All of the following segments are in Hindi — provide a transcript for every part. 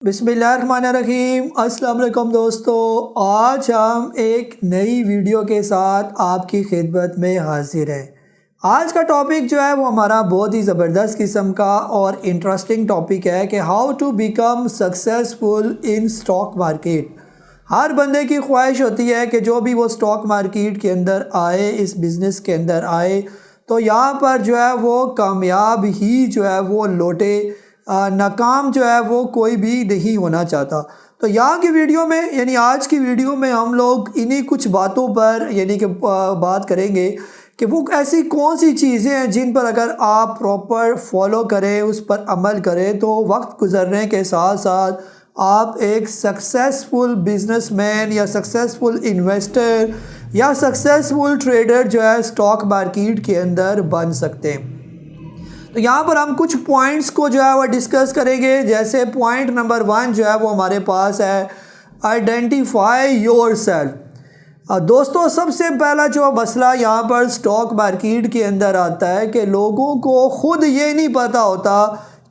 बिस्मिल्लाहिर्रहमानिर्रहीम। अस्सलाम वालेकुम दोस्तों, आज हम एक नई वीडियो के साथ आपकी खिदमत में हाजिर हैं। आज का टॉपिक जो है वो हमारा बहुत ही ज़बरदस्त किस्म का और इंटरेस्टिंग टॉपिक है कि how to become successful in stock market. हर बंदे की ख्वाहिश होती है कि जो भी वो स्टॉक मार्केट के अंदर आए, इस बिज़नेस के अंदर आए, तो यहाँ पर जो है वो कामयाब ही जो है वो लौटे, नाकाम जो है वो कोई भी नहीं होना चाहता। तो यहाँ की वीडियो में यानी आज की वीडियो में हम लोग इन्हीं कुछ बातों पर यानी कि बात करेंगे कि वो ऐसी कौन सी चीज़ें हैं जिन पर अगर आप प्रॉपर फॉलो करें, उस पर अमल करें, तो वक्त गुजरने के साथ साथ आप एक सक्सेसफुल बिजनेसमैन या सक्सेसफुल इन्वेस्टर या सक्सेसफुल ट्रेडर जो है स्टॉक मार्केट के अंदर बन सकते हैं। तो यहाँ पर हम कुछ पॉइंट्स को जो है वो डिस्कस करेंगे। जैसे पॉइंट नंबर 1 जो है वो हमारे पास है आइडेंटिफाई योरसेल्फ। दोस्तों, सबसे पहला जो मसला यहाँ पर स्टॉक मार्केट के अंदर आता है कि लोगों को खुद ये नहीं पता होता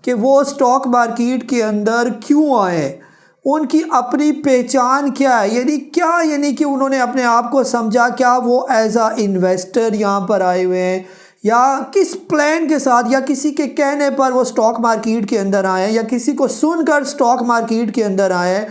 कि वो स्टॉक मार्केट के अंदर क्यों आए, उनकी अपनी पहचान क्या है, यानी कि उन्होंने अपने आप को समझा क्या वो एज आ इन्वेस्टर यहाँ पर आए हुए हैं या किस प्लान के साथ या किसी के कहने पर वो स्टॉक मार्केट के अंदर आए या किसी को सुनकर स्टॉक मार्केट के अंदर आए।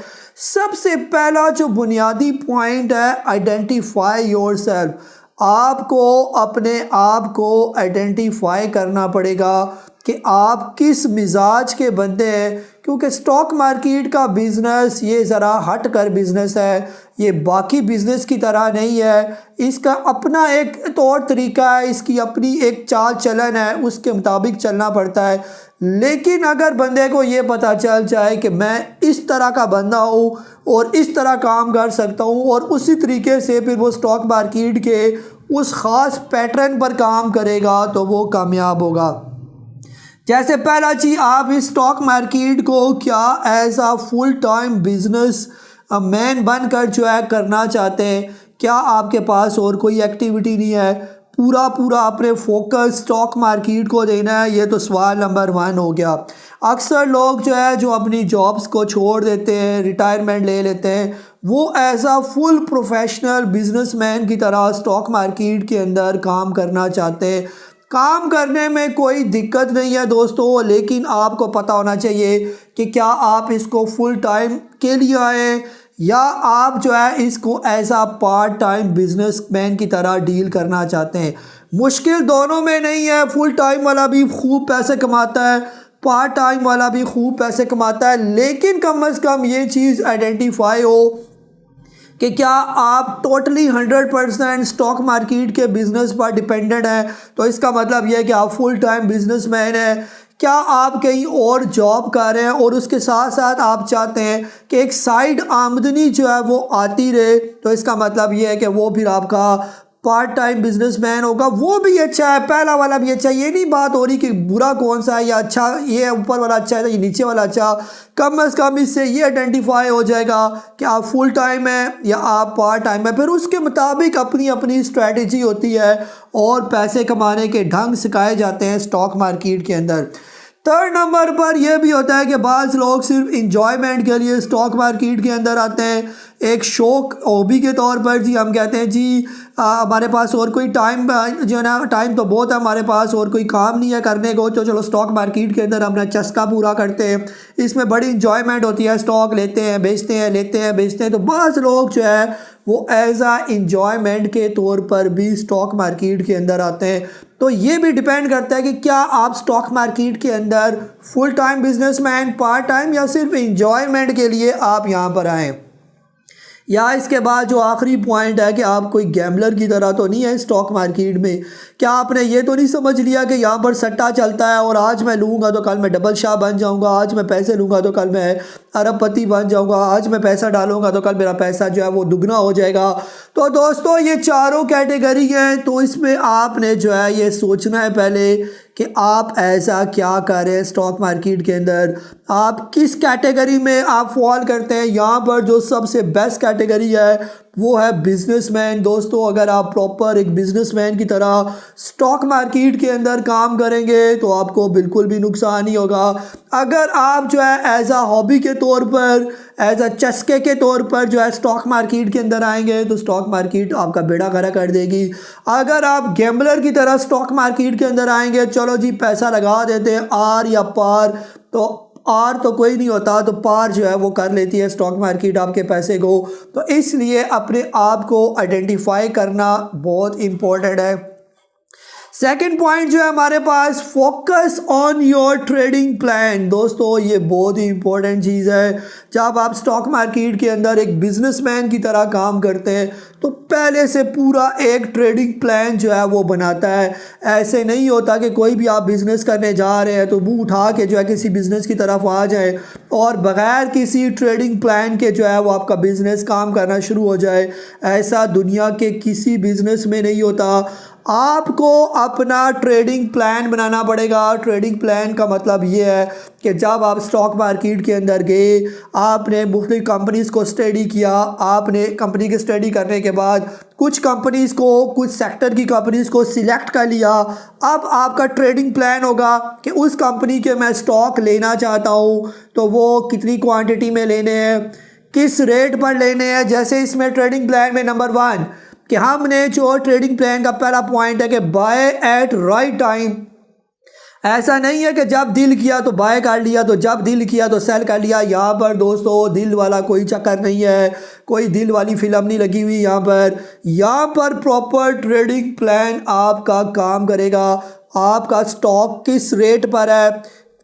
सबसे पहला जो बुनियादी पॉइंट है आइडेंटिफाई योरसेल्फ। आपको अपने आप को आइडेंटिफाई करना पड़ेगा कि आप किस मिजाज के बंदे हैं, क्योंकि स्टॉक मार्केट का बिज़नेस ये ज़रा हट कर बिज़नेस है, ये बाकी बिज़नेस की तरह नहीं है। इसका अपना एक तौर तरीका है, इसकी अपनी एक चाल चलन है, उसके मुताबिक चलना पड़ता है। लेकिन अगर बंदे को ये पता चल जाए कि मैं इस तरह का बंदा हूँ और इस तरह काम कर सकता हूँ और उसी तरीके से फिर वो स्टॉक मार्केट के उस ख़ास पैटर्न पर काम करेगा तो वो कामयाब होगा। जैसे पहला चीज़, आप इस स्टॉक मार्केट को क्या एज आ फुल टाइम बिजनेस मैन बनकर जो है करना चाहते हैं। क्या आपके पास और कोई एक्टिविटी नहीं है, पूरा अपने फोकस स्टॉक मार्केट को देना है? ये तो सवाल नंबर 1 हो गया। अक्सर लोग जो है जो अपनी जॉब्स को छोड़ देते हैं, रिटायरमेंट ले लेते हैं, वो एज आ फुल प्रोफेशनल बिजनेसमैन की तरह स्टॉक मार्केट के अंदर काम करना चाहते हैं। काम करने में कोई दिक्कत नहीं है दोस्तों, लेकिन आपको पता होना चाहिए कि क्या आप इसको फुल टाइम के लिए आए या आप जो है इसको एज आ पार्ट टाइम बिजनेसमैन की तरह डील करना चाहते हैं। मुश्किल दोनों में नहीं है, फुल टाइम वाला भी खूब पैसे कमाता है, पार्ट टाइम वाला भी खूब पैसे कमाता है, लेकिन कम से कम ये चीज़ आइडेंटिफाई हो कि क्या आप टोटली 100% स्टॉक मार्केट के बिज़नेस पर डिपेंडेंट हैं। तो इसका मतलब यह है कि आप फुल टाइम बिजनेसमैन हैं। क्या आप कहीं और जॉब कर रहे हैं और उसके साथ साथ आप चाहते हैं कि एक साइड आमदनी जो है वो आती रहे, तो इसका मतलब ये है कि वो फिर आपका पार्ट टाइम बिजनेसमैन होगा। वो भी अच्छा है, पहला वाला भी अच्छा है। ये नहीं बात हो रही कि बुरा कौन सा है या अच्छा, ये ऊपर वाला अच्छा है या नीचे वाला अच्छा। कम से कम इससे ये आइडेंटिफाई हो जाएगा कि आप फुल टाइम है या आप पार्ट टाइम है। फिर उसके मुताबिक अपनी अपनी स्ट्रेटजी होती है और पैसे कमाने के ढंग सिखाए जाते हैं स्टॉक मार्केट के अंदर। 3rd नंबर पर यह भी होता है कि बाज़ लोग सिर्फ इंजॉयमेंट के लिए स्टॉक मार्केट के अंदर आते हैं, एक शौक हॉबी के तौर पर। जी हम कहते हैं जी हमारे पास और कोई टाइम जो है ना, टाइम तो बहुत है हमारे पास और कोई काम नहीं है करने को, तो चलो स्टॉक मार्केट के अंदर अपना चस्का पूरा करते हैं। इसमें बड़ी इंजॉयमेंट होती है, स्टॉक लेते हैं बेचते हैं, लेते हैं बेचते हैं। तो बाज़ लोग जो है वो एज आ इंजॉयमेंट के तौर पर भी स्टॉक मार्केट के अंदर आते हैं। तो ये भी डिपेंड करता है कि क्या आप स्टॉक मार्केट के अंदर full time businessman, part time या सिर्फ इंजॉयमेंट के लिए आप यहाँ पर आएँ। या इसके बाद जो आखिरी पॉइंट है कि आप कोई गैम्बलर की तरह तो नहीं है स्टॉक मार्केट में। क्या आपने ये तो नहीं समझ लिया कि यहाँ पर सट्टा चलता है और आज मैं लूँगा तो कल मैं डबल शाह बन जाऊँगा, आज मैं पैसे लूँगा तो कल मैं अरबपति बन जाऊँगा, आज मैं पैसा डालूँगा तो कल मेरा पैसा जो है वो दुगना हो जाएगा। तो दोस्तों ये चारों कैटेगरी हैं, तो इसमें आपने जो है ये सोचना है पहले कि आप ऐसा क्या कर रहे हैं स्टॉक मार्केट के अंदर। आप किस कैटेगरी में आप फॉल करते हैं। यहाँ पर जो सबसे बेस्ट कैटेगरी है वो है बिजनेसमैन। दोस्तों अगर आप प्रॉपर एक बिजनेसमैन की तरह स्टॉक मार्केट के अंदर काम करेंगे तो आपको बिल्कुल भी नुकसान नहीं होगा। अगर आप जो है एज अ हॉबी के तौर पर, एज अ चस्के के तौर पर जो है स्टॉक मार्केट के अंदर आएंगे तो स्टॉक मार्केट आपका बेड़ा गर्क कर देगी। अगर आप गैम्बलर की तरह स्टॉक मार्केट के अंदर आएंगे, चलो जी पैसा लगा देते हैं आर या पार, तो आर तो कोई नहीं होता तो पार जो है वो कर लेती है स्टॉक मार्केट आपके पैसे को। तो इसलिए अपने आप को आइडेंटिफाई करना बहुत इम्पोर्टेंट है। सेकंड पॉइंट जो है हमारे पास, focus on your trading plan. दोस्तों ये बहुत ही इंपॉर्टेंट चीज़ है। जब आप स्टॉक मार्केट के अंदर एक बिजनेसमैन की तरह काम करते हैं तो पहले से पूरा एक ट्रेडिंग प्लान जो है वो बनाता है। ऐसे नहीं होता कि कोई भी आप बिज़नेस करने जा रहे हैं तो मुंह उठा के जो है किसी बिज़नेस की तरफ आ जाए और बग़ैर किसी ट्रेडिंग प्लान के जो है वो आपका बिज़नेस काम करना शुरू हो जाए। ऐसा दुनिया के किसी बिज़नेस में नहीं होता। आपको अपना ट्रेडिंग प्लान बनाना पड़ेगा। ट्रेडिंग प्लान का मतलब ये है कि जब आप स्टॉक मार्केट के अंदर गए, आपने मुख्तलिफ कंपनीज़ को स्टडी किया, आपने कंपनी की स्टडी करने के बाद कुछ कंपनीज़ को, कुछ सेक्टर की कंपनीज़ को सिलेक्ट कर लिया। अब आपका ट्रेडिंग प्लान होगा कि उस कंपनी के मैं स्टॉक लेना चाहता हूँ तो वो कितनी क्वांटिटी में लेने हैं, किस रेट पर लेने हैं। जैसे इसमें ट्रेडिंग प्लान में नंबर 1 कि हमने जो ट्रेडिंग प्लान का पहला पॉइंट है कि बाय एट राइट टाइम। ऐसा नहीं है कि जब दिल किया तो बाय कर लिया, तो जब दिल किया तो सेल कर लिया। यहाँ पर दोस्तों दिल वाला कोई चक्कर नहीं है, कोई दिल वाली फिल्म नहीं लगी हुई यहाँ पर प्रॉपर ट्रेडिंग प्लान आपका काम करेगा। आपका स्टॉक किस रेट पर है,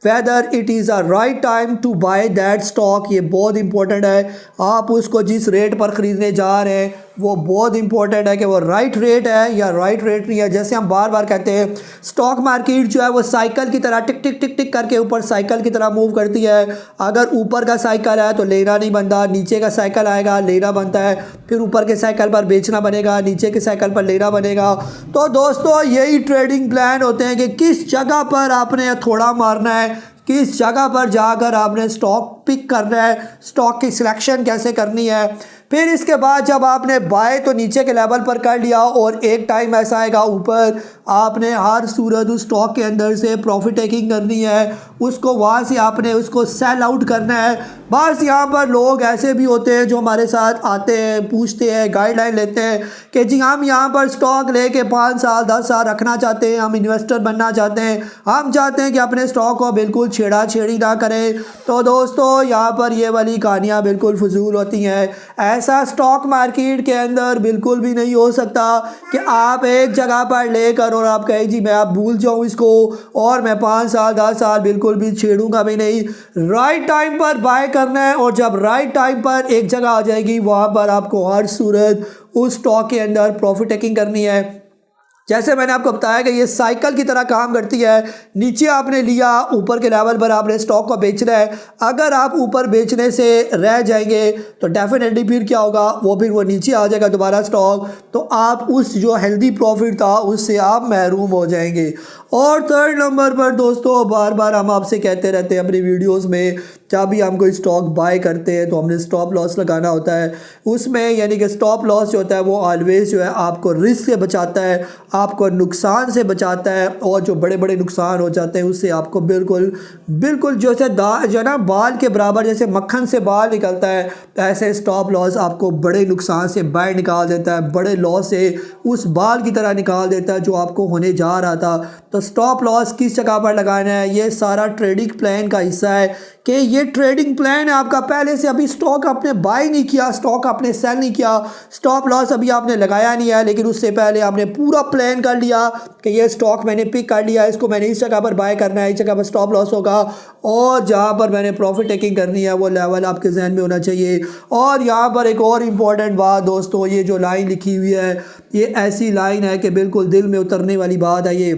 whether it is a right time to buy that stock, ये बहुत इंपॉर्टेंट है। आप उसको जिस रेट पर ख़रीदने जा रहे हैं वो बहुत इंपॉर्टेंट है कि वो राइट रेट है या राइट रेट नहीं है। जैसे हम बार बार कहते हैं स्टॉक मार्केट जो है वो साइकिल की तरह टिक टिक टिक टिक करके ऊपर साइकिल की तरह मूव करती है। अगर ऊपर का साइकिल है तो लेना नहीं बनता, नीचे का साइकिल आएगा लेना बनता है, फिर ऊपर के साइकिल पर बेचना बनेगा, नीचे के साइकिल पर लेना बनेगा। तो दोस्तों यही ट्रेडिंग प्लान होते हैं कि किस जगह पर आपने थोड़ा मारना है, किस जगह पर जाकर आपने स्टॉक पिक करना है, स्टॉक की सिलेक्शन कैसे करनी है। फिर इसके बाद जब आपने बाय तो नीचे के लेवल पर कर लिया और एक टाइम ऐसा आएगा ऊपर, आपने हर सूरत उस स्टॉक के अंदर से प्रॉफिट टेकिंग करनी है, उसको वहाँ से आपने उसको सेल आउट करना है। बस यहाँ पर लोग ऐसे भी होते हैं जो हमारे साथ आते हैं, पूछते हैं, गाइडलाइन लेते हैं कि जी हम यहाँ पर स्टॉक लेके 5 साल 10 साल रखना चाहते हैं, हम इन्वेस्टर बनना चाहते हैं, हम चाहते हैं कि अपने स्टॉक को बिल्कुल छेड़ा छेड़ी ना करें। तो दोस्तों यहाँ पर ये वाली कहानियाँ बिल्कुल फजूल होती हैं। ऐसा स्टॉक मार्केट के अंदर बिल्कुल भी नहीं हो सकता कि आप एक जगह पर लेकर और आप कहें जी मैं आप भूल जाऊँ इसको और मैं 5 साल 10 साल बिल्कुल भी छेड़ूंगा भी नहीं। राइट टाइम पर बाय करना है और जब राइट टाइम पर एक जगह आ जाएगी वहाँ पर आपको हर सूरत उस स्टॉक के अंदर प्रॉफिट टेकिंग करनी है। जैसे मैंने आपको बताया कि ये साइकिल की तरह काम करती है। नीचे आपने लिया, ऊपर के लेवल पर आपने स्टॉक को बेचना है। अगर आप ऊपर बेचने से रह जाएंगे तो डेफिनेटली फिर क्या होगा, फिर वो नीचे आ जाएगा दोबारा स्टॉक, तो आप उस जो हेल्दी प्रॉफिट था उससे आप महरूम हो जाएंगे। और थर्ड नंबर पर दोस्तों बार बार हम आपसे कहते रहते हैं अपनी वीडियोस में, जब भी हम कोई स्टॉक बाय करते हैं तो हमने स्टॉप लॉस लगाना होता है उसमें, यानी कि स्टॉप लॉस जो होता है वो ऑलवेज जो है आपको रिस्क से बचाता है, आपको नुकसान से बचाता है। और जो बड़े बड़े नुकसान हो जाते हैं उससे आपको बिल्कुल जो है ना बाल के बराबर, जैसे मक्खन से बाल निकलता है, ऐसे स्टॉप लॉस आपको बड़े नुकसान से बाहर निकाल देता है, बड़े लॉस से उस बाल की तरह निकाल देता है जो आपको होने जा रहा था। तो स्टॉप लॉस किस जगह पर लगाना है, ये सारा ट्रेडिंग प्लान का हिस्सा है कि ये ट्रेडिंग प्लान है आपका। पहले से अभी स्टॉक आपने बाय नहीं किया, स्टॉक आपने सेल नहीं किया, स्टॉप लॉस अभी आपने लगाया नहीं है, लेकिन उससे पहले आपने पूरा प्लान कर लिया कि ये स्टॉक मैंने पिक कर लिया, इसको मैंने इस जगह पर बाय करना है, इस जगह पर स्टॉप लॉस होगा और जहाँ पर मैंने प्रॉफिट टेकिंग करनी है वो लेवल आपके जहन में होना चाहिए। और यहाँ पर एक और इम्पॉर्टेंट बात दोस्तों, ये जो लाइन लिखी हुई है ये ऐसी लाइन है कि बिल्कुल दिल में उतरने वाली बात है। ये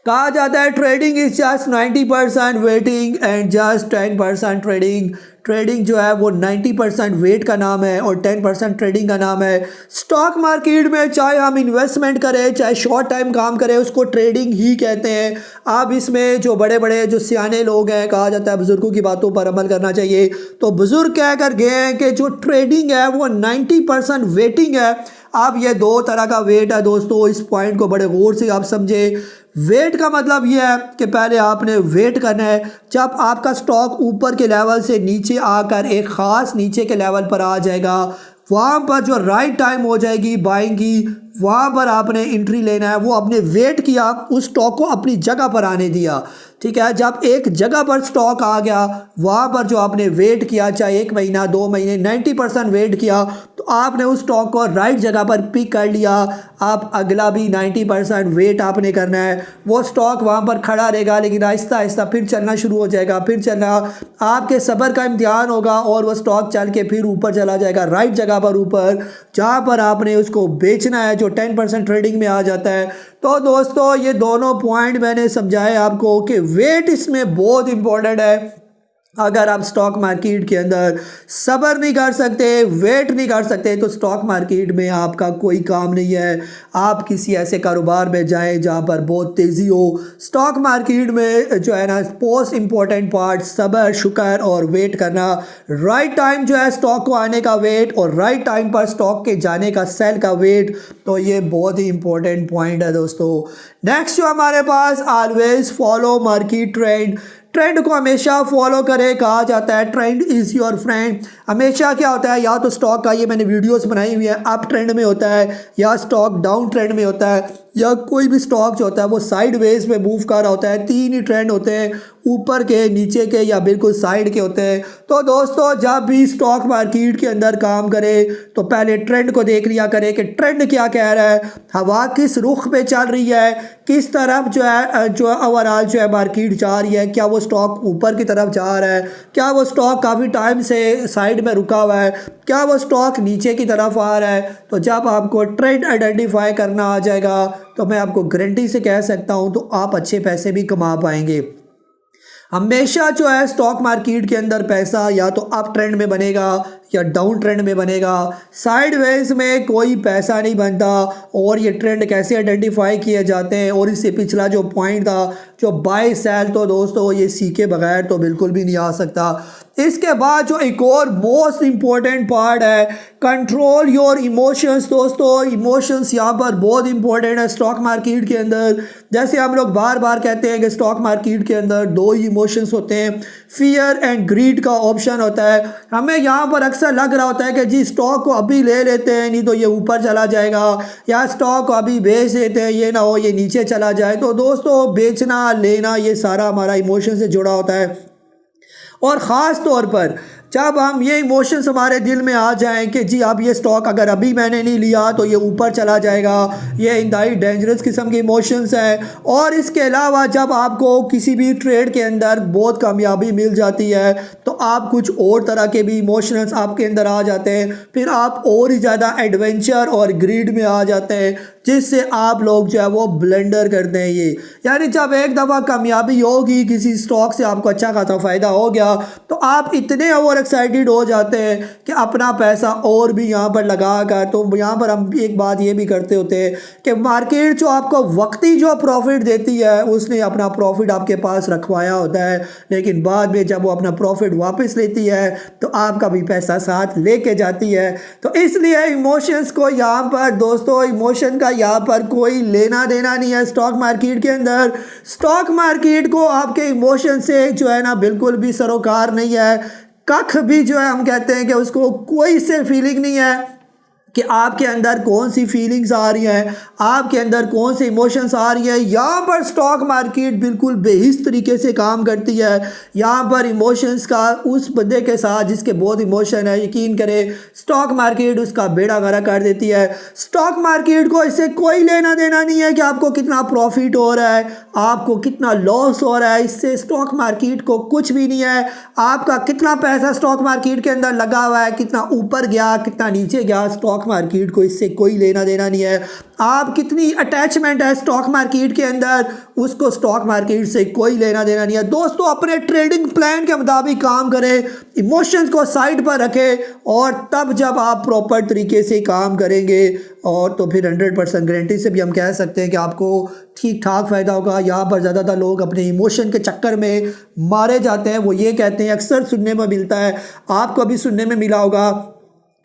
कहा जाता है trading is just 90% waiting and just 10% trading. Trading जो है वो 90% वेट का नाम है और 10% ट्रेडिंग का नाम है। स्टॉक मार्केट में चाहे हम इन्वेस्टमेंट करें चाहे शॉर्ट टाइम काम करें, उसको ट्रेडिंग ही कहते हैं। अब इसमें जो बड़े बड़े जो सियाने लोग हैं, कहा जाता है बुज़ुर्गों की बातों पर अमल करना चाहिए, तो बुज़ुर्ग कह कर गए हैं कि जो ट्रेडिंग है वो 90% वेटिंग है। अब ये दो तरह का वेट है दोस्तों, इस पॉइंट को बड़े गौर से आप समझे। वेट का मतलब ये है कि पहले आपने वेट करना है, जब आपका स्टॉक ऊपर के लेवल से नीचे आकर एक ख़ास नीचे के लेवल पर आ जाएगा, वहाँ पर जो राइट टाइम हो जाएगी बाइंग की, वहाँ पर आपने एंट्री लेना है। वो आपने वेट किया, उस स्टॉक को अपनी जगह पर आने दिया, ठीक है। जब एक जगह पर स्टॉक आ गया, वहाँ पर जो आपने वेट किया, चाहे 1 महीना 2 महीने, 90% वेट किया, तो आपने उस स्टॉक को राइट जगह पर पिक कर लिया। आप अगला भी 90% वेट आपने करना है। वो स्टॉक वहाँ पर खड़ा रहेगा, लेकिन आहिस्ता आहिस्ता फिर चलना शुरू हो जाएगा, फिर चलना, आपके सब्र का इम्तिहान होगा और वो स्टॉक चल के फिर ऊपर चला जाएगा, राइट जगह पर ऊपर, जहाँ पर आपने उसको बेचना है, जो 10% ट्रेडिंग में आ जाता है। तो दोस्तों ये दोनों पॉइंट मैंने समझाए आपको कि वेट इसमें बहुत इंपॉर्टेंट है। अगर आप स्टॉक मार्केट के अंदर सब्र नहीं कर सकते, वेट नहीं कर सकते, तो स्टॉक मार्केट में आपका कोई काम नहीं है। आप किसी ऐसे कारोबार में जाएं जहां पर बहुत तेज़ी हो। स्टॉक मार्केट में जो है ना, मोस्ट इम्पॉर्टेंट पार्ट सब्र, शुक्र और वेट करना। राइट टाइम जो है स्टॉक को आने का वेट और राइट टाइम पर स्टॉक के जाने का सेल का वेट, तो ये बहुत ही इंपॉर्टेंट पॉइंट है दोस्तों। नेक्स्ट जो हमारे पास, always follow market trend. Trend को हमेशा फॉलो करें। कहा जाता है ट्रेंड इज़ योर फ्रेंड। हमेशा क्या होता है, या तो स्टॉक का, ये मैंने वीडियोस बनाई हुई है, अप ट्रेंड में होता है, या स्टॉक डाउन ट्रेंड में होता है, या कोई भी स्टॉक जो होता है वो साइडवेज में मूव कर रहा होता है। 3 ही ट्रेंड होते हैं, ऊपर के, नीचे के या बिल्कुल साइड के होते हैं। तो दोस्तों जब भी स्टॉक मार्केट के अंदर काम करें तो पहले ट्रेंड को देख लिया करें कि ट्रेंड क्या कह रहा है, हवा किस रुख पे चल रही है, किस तरफ जो है जो ओवरऑल जो है मार्केट जा रही है। क्या वो स्टॉक ऊपर की तरफ जा रहा है, क्या वो स्टॉक काफ़ी टाइम से साइड में रुका हुआ है, क्या वो स्टॉक नीचे की तरफ आ रहा है। तो जब आपको ट्रेंड आइडेंटिफाई करना आ जाएगा तो मैं आपको गारंटी से कह सकता हूं तो आप अच्छे पैसे भी कमा पाएंगे। हमेशा जो है स्टॉक मार्केट के अंदर पैसा या तो अप ट्रेंड में बनेगा या डाउन ट्रेंड में बनेगा। साइडवेज में कोई पैसा नहीं बनता। और ये ट्रेंड कैसे आइडेंटिफाई किए जाते हैं, और इससे पिछला जो पॉइंट था जो बाय सेल, तो दोस्तों ये सीखे बगैर तो बिल्कुल भी नहीं आ सकता। इसके बाद जो एक और मोस्ट इम्पॉर्टेंट पार्ट है, कंट्रोल योर इमोशंस। दोस्तों इमोशंस यहाँ पर बहुत इंपॉर्टेंट है स्टॉक मार्केट के अंदर। जैसे हम लोग बार बार कहते हैं कि स्टॉक मार्केट के अंदर 2 ही इमोशंस होते हैं, फियर एंड ग्रीड का ऑप्शन होता है। हमें यहाँ पर अक्सर लग रहा होता है कि जी स्टॉक को अभी ले लेते हैं, नहीं तो ये ऊपर चला जाएगा, या स्टॉक को अभी बेच देते हैं, ये ना हो ये नीचे चला जाए। तो दोस्तों बेचना लेना ये सारा हमारा इमोशन से जुड़ा होता है। और ख़ास तौर पर जब हम ये इमोशंस हमारे दिल में आ जाएं कि जी अब ये स्टॉक अगर अभी मैंने नहीं लिया तो ये ऊपर चला जाएगा, ये इंतहाई डेंजरस किस्म के इमोशंस हैं। और इसके अलावा जब आपको किसी भी ट्रेड के अंदर बहुत कामयाबी मिल जाती है तो आप कुछ और तरह के भी इमोशंस आपके अंदर आ जाते हैं, फिर आप और ही ज़्यादा एडवेंचर और ग्रीड में आ जाते हैं, जिससे आप लोग जो है वो ब्लेंडर करते हैं। ये यानी जब एक दफ़ा कामयाबी होगी, किसी स्टॉक से आपको अच्छा खासा फ़ायदा हो गया, तो आप इतने और एक्साइटेड हो जाते हैं कि अपना पैसा और भी यहाँ पर लगा कर, तो यहाँ पर हम एक बात ये भी करते होते हैं कि मार्केट जो आपको वक्ती जो प्रॉफिट देती है, उसने अपना प्रॉफिट आपके पास रखवाया होता है, लेकिन बाद में जब वो अपना प्रॉफिट वापस लेती है तो आपका भी पैसा साथ लेके जाती है। तो इसलिए इमोशंस को यहाँ पर दोस्तों, इमोशन का यहाँ पर कोई लेना देना नहीं है स्टॉक मार्केट के अंदर। स्टॉक मार्केट को आपके इमोशन से जो है ना बिल्कुल भी सरोकार नहीं है, कख भी जो है हम कहते हैं कि उसको कोई इससे फीलिंग नहीं है कि आपके अंदर कौन सी फीलिंग्स आ रही हैं, आपके अंदर कौन से इमोशंस आ रही हैं। यहाँ पर स्टॉक मार्केट बिल्कुल बेहिस तरीके से काम करती है। यहाँ पर इमोशंस का उस बंदे के साथ जिसके बहुत इमोशन है, यकीन करें स्टॉक मार्केट उसका बेड़ा गर्क कर देती है। स्टॉक मार्केट को इससे कोई लेना देना नहीं है कि आपको कितना प्रॉफिट हो रहा है, आपको कितना लॉस हो रहा है, इससे स्टॉक मार्केट को कुछ भी नहीं है। आपका कितना पैसा स्टॉक मार्केट के अंदर लगा हुआ है, कितना ऊपर गया कितना नीचे गया, स्टॉक मार्केट को इससे कोई लेना देना नहीं है। आप कितनी अटैचमेंट है स्टॉक मार्केट के अंदर, उसको स्टॉक मार्केट से कोई लेना देना नहीं है। दोस्तों अपने ट्रेडिंग प्लान के मुताबिक काम करें, इमोशंस को साइड पर रखें, और तब जब आप प्रॉपर तरीके से काम करेंगे और तो फिर 100% गारंटी से भी हम कह सकते हैं कि आपको ठीक ठाक फ़ायदा होगा। यहाँ पर ज़्यादातर लोग अपने इमोशन के चक्कर में मारे जाते हैं। वो ये कहते हैं, अक्सर सुनने में मिलता है, आपको भी सुनने में मिला होगा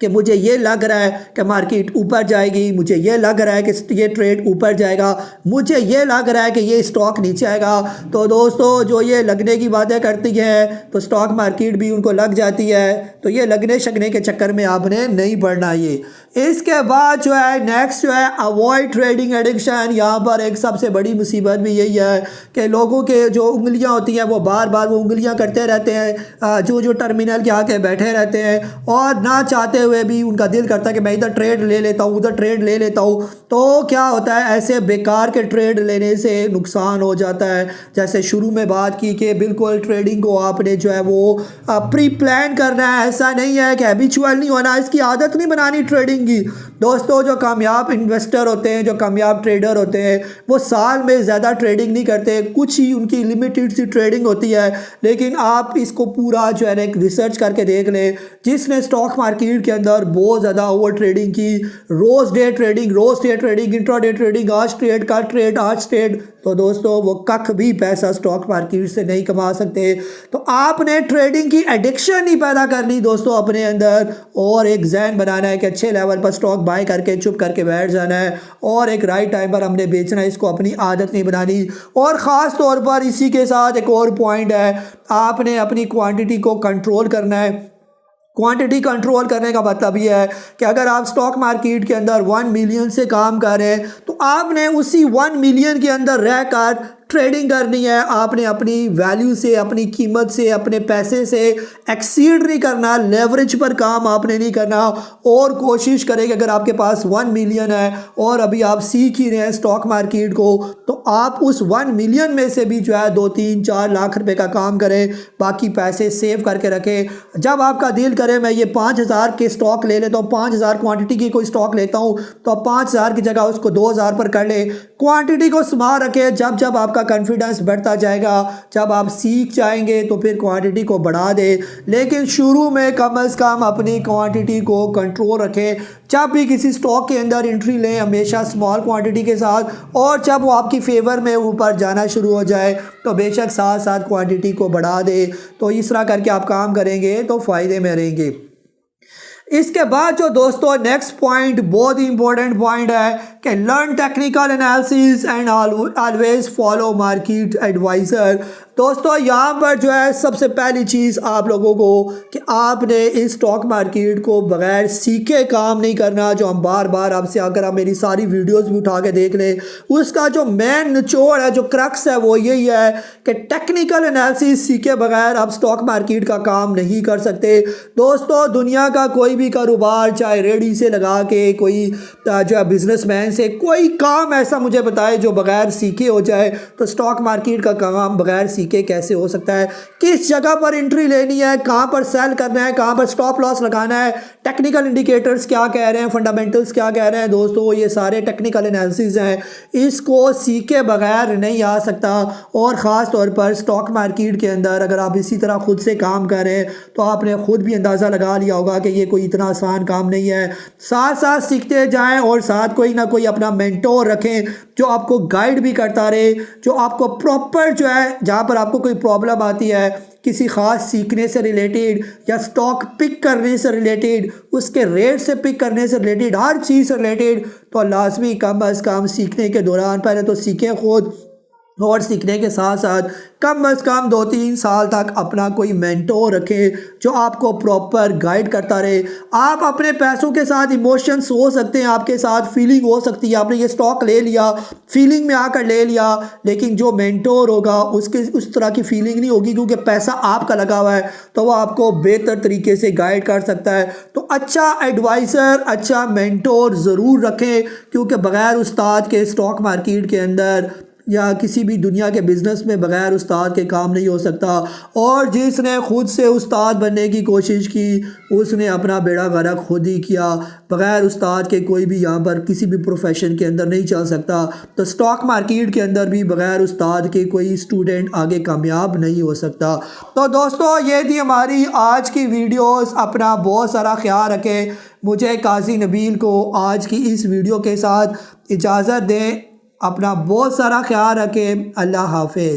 कि मुझे ये लग रहा है कि मार्केट ऊपर जाएगी, मुझे ये लग रहा है कि ये ट्रेड ऊपर जाएगा, मुझे ये लग रहा है कि ये स्टॉक नीचे आएगा। तो दोस्तों जो ये लगने की बातें करती हैं तो स्टॉक मार्केट भी उनको लग जाती है। तो ये लगने शकने के चक्कर में आपने नहीं पड़ना। ये इसके बाद जो है नेक्स्ट जो है अवॉइड ट्रेडिंग एडिक्शन। यहाँ पर एक सबसे बड़ी मुसीबत भी यही है कि लोगों के जो उंगलियाँ होती हैं वो बार बार वो उंगलियाँ करते रहते हैं, जो टर्मिनल के आके बैठे रहते हैं, और ना चाहते हुए भी उनका दिल करता है कि मैं इधर ट्रेड ले लेता हूँ, उधर ट्रेड ले लेता हूँ। तो क्या होता है, ऐसे बेकार के ट्रेड लेने से नुकसान हो जाता है। जैसे शुरू में बात की कि बिल्कुल ट्रेडिंग को आपने जो है वो प्री प्लान करना है, ऐसा नहीं है कि हैबिचुअल नहीं होना, इसकी आदत नहीं बनानी ट्रेडिंग की। दोस्तों जो कामयाब इन्वेस्टर होते हैं, जो कामयाब ट्रेडर होते हैं, वो साल में ज़्यादा ट्रेडिंग नहीं करते, कुछ ही उनकी लिमिटेड सी ट्रेडिंग होती है। लेकिन आप इसको पूरा जो है एक रिसर्च करके देख लें, जिसने स्टॉक मार्केट के अंदर बहुत ज़्यादा ओवर ट्रेडिंग की, रोज़ डे ट्रेडिंग, इंट्राडे ट्रेडिंग, आज ट्रेड कल ट्रेड आज ट्रेड, तो दोस्तों वो कख भी पैसा स्टॉक मार्केट से नहीं कमा सकते। तो आपने ट्रेडिंग की एडिक्शन नहीं पैदा करनी दोस्तों अपने अंदर, और एक जहन बनाना है कि अच्छे लेवल पर स्टॉक बाय करके चुप करके बैठ जाना है, और एक राइट टाइम पर हमने बेचना है, इसको अपनी आदत नहीं बनानी। और ख़ास तौर पर इसी के साथ एक और पॉइंट है, आपने अपनी क्वांटिटी को कंट्रोल करना है। क्वांटिटी कंट्रोल करने का मतलब ये है कि अगर आप स्टॉक मार्केट के अंदर 1 मिलियन से काम कर रहे हैं तो आपने उसी 1 मिलियन के अंदर रहकर ट्रेडिंग करनी है। आपने अपनी वैल्यू से, अपनी कीमत से, अपने पैसे से एक्सीड नहीं करना, लेवरेज पर काम आपने नहीं करना। और कोशिश करें कि अगर आपके पास 1 मिलियन है और अभी आप सीख ही रहे हैं स्टॉक मार्केट को, तो आप उस 1 मिलियन में से भी जो है 2-3-4 लाख रुपए का काम करें, बाकी पैसे सेव करके रखें। जब आपका दिल करे मैं ये 5,000 के स्टॉक ले लेता हूँ, 5,000 क्वांटिटी की कोई स्टॉक लेता हूँ, तो आप 5,000 की जगह उसको 2,000 पर कर ले। क्वांटिटी को संभाल रखें। जब जब आपका कॉन्फिडेंस बढ़ता जाएगा, जब आप सीख जाएंगे तो फिर क्वांटिटी को बढ़ा दे, लेकिन शुरू में कम से कम अपनी क्वांटिटी को कंट्रोल रखें। जब भी किसी स्टॉक के अंदर एंट्री लें हमेशा स्मॉल क्वांटिटी के साथ, और जब वो आपकी फेवर में ऊपर जाना शुरू हो जाए तो बेशक साथ साथ क्वांटिटी को बढ़ा दे। तो इस तरह करके आप काम करेंगे तो फ़ायदे में रहेंगे। इसके बाद जो दोस्तों नेक्स्ट पॉइंट बहुत ही इंपॉर्टेंट पॉइंट है कि learn technical analysis and always follow market advisor. दोस्तों यहाँ पर जो है सबसे पहली चीज़ आप लोगों को कि आपने इस स्टॉक मार्केट को बगैर सीखे काम नहीं करना। जो हम बार बार आपसे अगर आप मेरी सारी वीडियोस भी उठा के देख लें, उसका जो मेन निचोड़ है, जो क्रक्स है, वो यही है कि टेक्निकल एनालिसिस सीखे बगैर आप स्टॉक मार्केट का काम नहीं कर सकते। दोस्तों दुनिया का कोई भी कारोबार, चाहे रेडी से लगा के कोई जो है बिजनेसमैन से, कोई काम ऐसा मुझे बताए जो बगैर सीखे हो जाए, तो स्टॉक मार्केट का काम बगैर सीखे कैसे हो सकता है। किस जगह पर एंट्री लेनी है, कहाँ पर सेल करना है, कहाँ पर स्टॉप लॉस लगाना है, टेक्निकल इंडिकेटर्स क्या कह रहे हैं, फंडामेंटल्स क्या कह रहे हैं, दोस्तों ये सारे टेक्निकल एनालिसिस हैं, इसको सीखे बगैर नहीं आ सकता। और ख़ास तौर पर स्टॉक मार्केट के अंदर अगर आप इसी तरह खुद से काम कर रहे हैं तो आपने खुद भी अंदाज़ा लगा लिया होगा कि ये कोई इतना आसान काम नहीं है। साथ साथ सीखते जाएं और साथ कोई ना कोई अपना मेंटोर रखें जो आपको गाइड भी करता रहे, जो आपको प्रॉपर जो है जहाँ पर आपको कोई प्रॉब्लम आती है किसी ख़ास सीखने से रिलेटेड या स्टॉक पिक करने से रिलेटेड, उसके रेट से पिक करने से रिलेटेड, हर चीज़ से रिलेटेड, तो लाजमी कम अज़ कम सीखने के दौरान पहले तो सीखें खुद, और सीखने के साथ साथ कम अज़ कम 2-3 साल तक अपना कोई मेंटोर रखें जो आपको प्रॉपर गाइड करता रहे। आप अपने पैसों के साथ इमोशंस हो सकते हैं, आपके साथ फीलिंग हो सकती है, आपने ये स्टॉक ले लिया, फीलिंग में आकर ले लिया, लेकिन जो मेंटोर होगा उसके उस तरह की फीलिंग नहीं होगी क्योंकि पैसा आपका लगा हुआ है, तो वो आपको बेहतर तरीके से गाइड कर सकता है। तो अच्छा एडवाइज़र, अच्छा मेंटोर ज़रूर रखें, क्योंकि बग़ैर उस्ताद के स्टॉक मार्केट के अंदर या किसी भी दुनिया के बिज़नेस में बग़ैर उस्ताद के काम नहीं हो सकता। और जिसने ख़ुद से उस्ताद बनने की कोशिश की उसने अपना बेड़ा गर्क खुद ही किया। बग़ैर उस्ताद के कोई भी यहाँ पर किसी भी प्रोफेशन के अंदर नहीं चल सकता। तो स्टॉक मार्केट के अंदर भी बग़ैर उस्ताद के कोई स्टूडेंट आगे कामयाब नहीं हो सकता। तो दोस्तों ये थी हमारी आज की वीडियोस। अपना बहुत सारा ख्याल रखें। मुझे काजी नबील को आज की इस वीडियो के साथ इजाज़त दें। अपना बहुत सारा ख्याल रखें। अल्लाह हाफ़िज़।